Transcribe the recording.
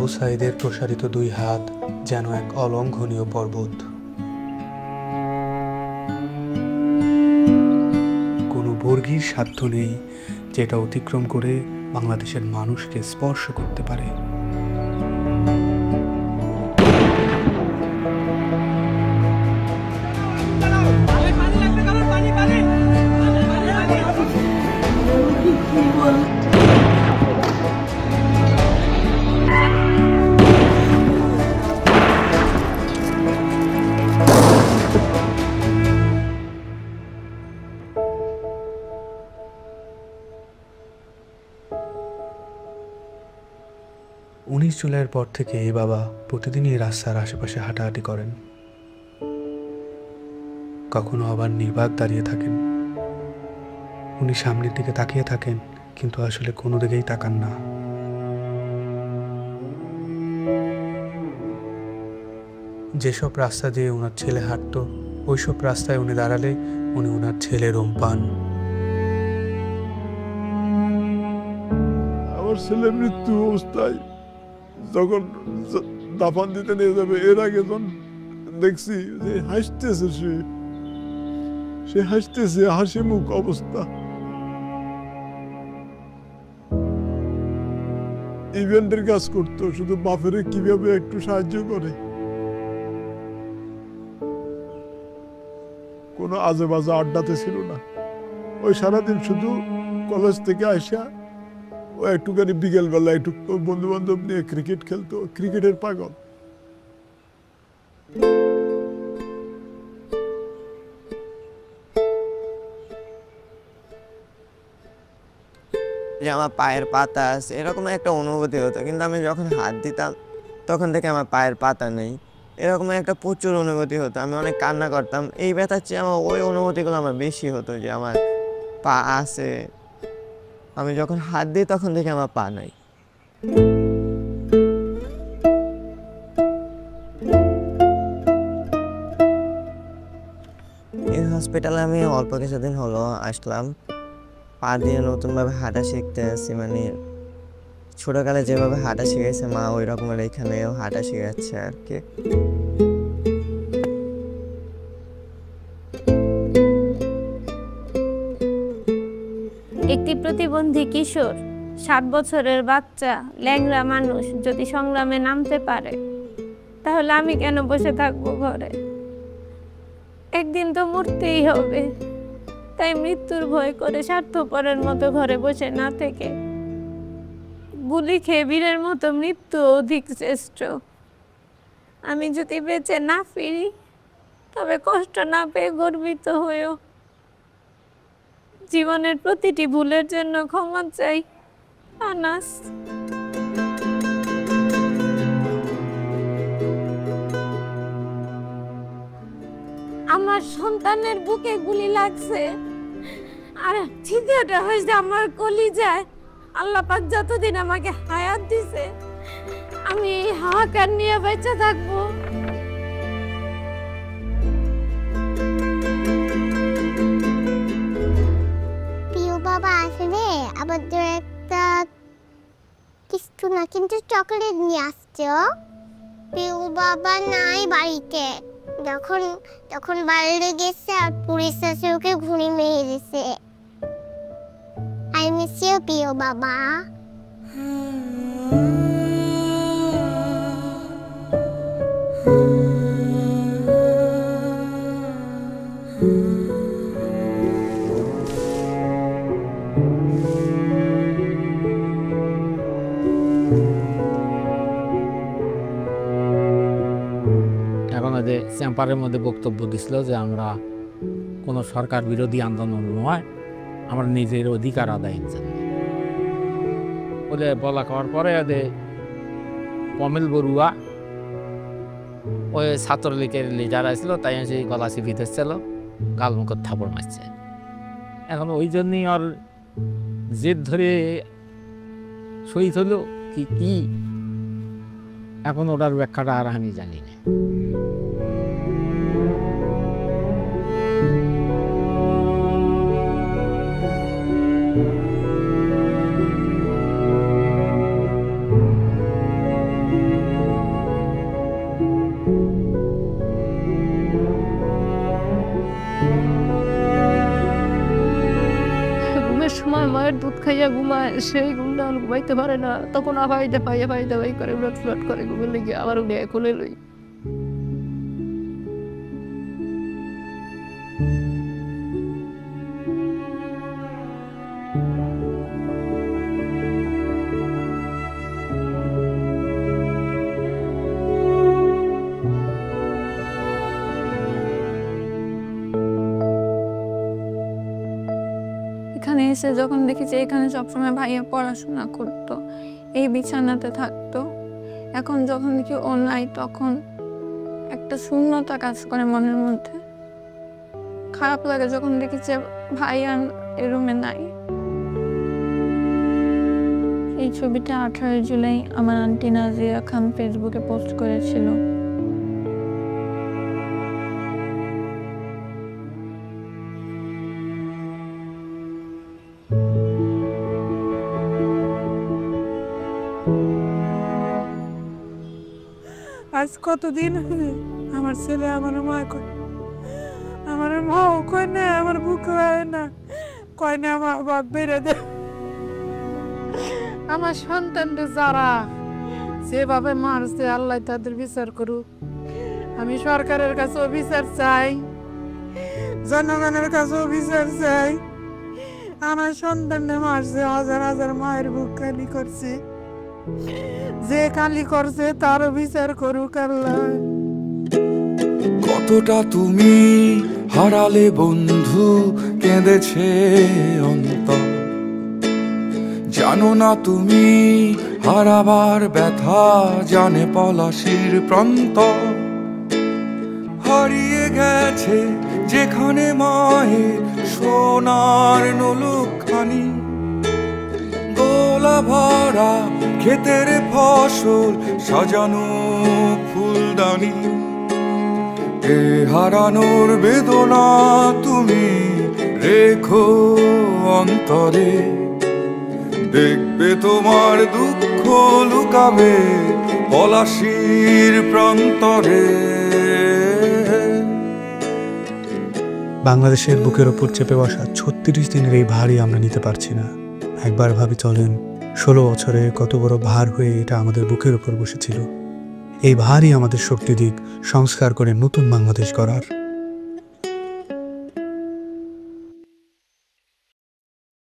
আবু সাঈদের প্রসারিত দুই হাত যেন এক অলঙ্ঘনীয় পর্বত। কোনো বর্গীর সাধ্য নেই যেটা অতিক্রম করে বাংলাদেশের মানুষকে স্পর্শ করতে পারে। জুলাইয়ের পর থেকে বাবা প্রতিদিনই রাস্তার আশেপাশে হাঁটাহাঁটি করেন। কখনো আবার নির্বাক দাঁড়িয়ে থাকেন। উনি সামনের দিকে তাকিয়ে থাকেন, কিন্তু আসলে কোনো দিকেই তাকান না। যেসব রাস্তা দিয়ে ওনার ছেলে হাঁটতো, ওইসব রাস্তায় উনি দাঁড়ালে উনি ওনার ছেলে রোম পান। আমার ছেলে মৃত্যু অবস্থায় যখন দাফন দিতে নিয়ে যাবে, এর আগে যখন দেখছি যে হাসতেছে, সে হাসতেছে, হাসি মুখ অবস্থা। ইভেন্টের কাজ করতো, শুধু বাপের কিভাবে একটু সাহায্য করে। কোনো আজে বাজে আড্ডাতে ছিল না। ওই সারাদিন শুধু কলেজ থেকে আসা ও একটুখানি বিকেলবেলা একটু বন্ধু বান্ধব নিয়ে ক্রিকেট খেলতো, ক্রিকেটের পাগল। যে আমার পায়ের পাতা আছে এরকম একটা অনুভূতি হতো, কিন্তু আমি যখন হাত দিতাম তখন থেকে আমার পায়ের পাতা নেই, এরকম একটা প্রচুর অনুভূতি হতো। আমি অনেক কান্না করতাম। এই ব্যথার চেয়ে আমার ওই অনুভূতিগুলো আমার বেশি হতো, যে আমার পা আছে, আমি যখন হাত দিই তখন থেকে আমার পা নাই। এই হসপিটালে আমি অল্প কিছুদিন হলো আসলাম। পা দিয়ে নতুনভাবে হাঁটা শিখতে আসছি, মানে ছোটকালে যেভাবে হাঁটা শিখেছে মা, ওই রকমের এখানেও হাঁটা শিখাচ্ছে আর কি। একটি প্রতিবন্ধী কিশোর, 7 বছরের বাচ্চা, ল্যাংড়া মানুষ যদি সংগ্রামে নামতে পারে, তাহলে আমি কেন বসে থাকবো ঘরে? একদিন তো মরতেই হবে, তাই মৃত্যুর ভয় করে স্বার্থপরের মতো ঘরে বসে না থেকে গুলি খেয়ে বীরের মতো মৃত্যু অধিক শ্রেষ্ঠ। আমি যদি বেঁচে না ফিরি, তবে কষ্ট না পেয়ে গর্বিত হয়েও জীবনের প্রতিটি ভুলের জন্য ক্ষমা চাই। আনাস। আমার সন্তানের বুকে গুলি লাগছে, আর ছিদ্রটা হয়েছে আমার কলিজায়। আল্লাহ পাক যতদিন আমাকে হায়াত দিছে, আমি এই হাহাকার নিয়ে বেঁচে থাকবো। প্রিয় বাবা আসলে আমাদের একটা কিছু না, কিন্তু চকলেট নিয়ে আসছে। প্রিয় বাবা নাই বাড়িতে, যখন বাইরে গেছে আর পুলিশ এসে ওকে ঘুরে মেরে দিছে। আই মিস ইউ প্রিয় বাবা। এখন যে চেম্বারের মধ্যে বক্তব্য দিছিল যে আমরা কোনো সরকার বিরোধী আন্দোলন নয়, আমরা নিজের অধিকার আদায়ের জন্য বলে বলা খাওয়ার পরে পমেল বড়ুয়া ওই ছাত্রলীগের লিডার আসছিল, তাই সেই গলা চিপি ধরছিল, গালমুখত থাপড় মারছে। এখন ওই জন্যই ওর জেদ ধরে শহীদ হলো কি এখন ওটার ব্যাখ্যাটা আর আমি জানি না। ঘুমের সময় মায়ের দুধ খাইয়া ঘুমায়, সেই ঘুমটা আর ঘুমাইতে পারে না, তখন আবাইতে পাইয়া পাইতে পাই করে উলট ফুলট করে ঘুমের লেগে আবার উঠে কোলে লই। এখানে এসে যখন দেখি যে এখানে সবসময় ভাইয়া পড়াশোনা করতো, এই বিছানাতে থাকতো, এখন যখন দেখি ও নাই তখন একটা শূন্যতা কাজ করে মনের মধ্যে। খারাপ লাগে যখন দেখি যে ভাইয়া এই রুমে নাই। এই ছবিটা 18 জুলাই আমার আন্টি নাজিয়া খান ফেসবুকে পোস্ট করেছিল। আজ কতদিন আমার ছেলে আমার মা কয়, আমার মাও কয় না, আমার বুক হয় না, কয় না আমার বাপ বেড়ে দে। আমার সন্তানদের যারা যেভাবে মারছে আল্লাহ তাদের বিচার করুক। আমি সরকারের কাছেও বিচার চাই, জনগণের কাছেও বিচার চাই। আমার সন্তানদের মারছে, হাজার হাজার মায়ের বুক খালি করছে, যে কালি করছে তারও বিচার করুক আল্লাহ। কতটা তুমি হারালে বন্ধু, কেঁদেছে অন্তর, জানো না তুমি হারাবার ব্যথা, জানে পলাশির প্রান্ত। হারিয়ে গেছে যেখানে মায়ের সোনার নোলখানি, গোলা ভরা ক্ষেতের ফসল, সাজানো ফুলদানি। এ হারানোর বেদনা তুমি রেখো অন্তরে, দেখবে তোমার দুঃখ লুকাবে পলাশির প্রান্তরে। বাংলাদেশের বুকের ওপর চেপে বসা 36 দিনের এই ভারই আমরা নিতে পারছি না। একবার ভাবি চলেন 16 বছরে কত বড় ভার হয়ে এটা আমাদের বুকের ওপর বসেছিল। এই ভারই আমাদের শক্তি দিক সংস্কার করে নতুন বাংলাদেশ গড়ার।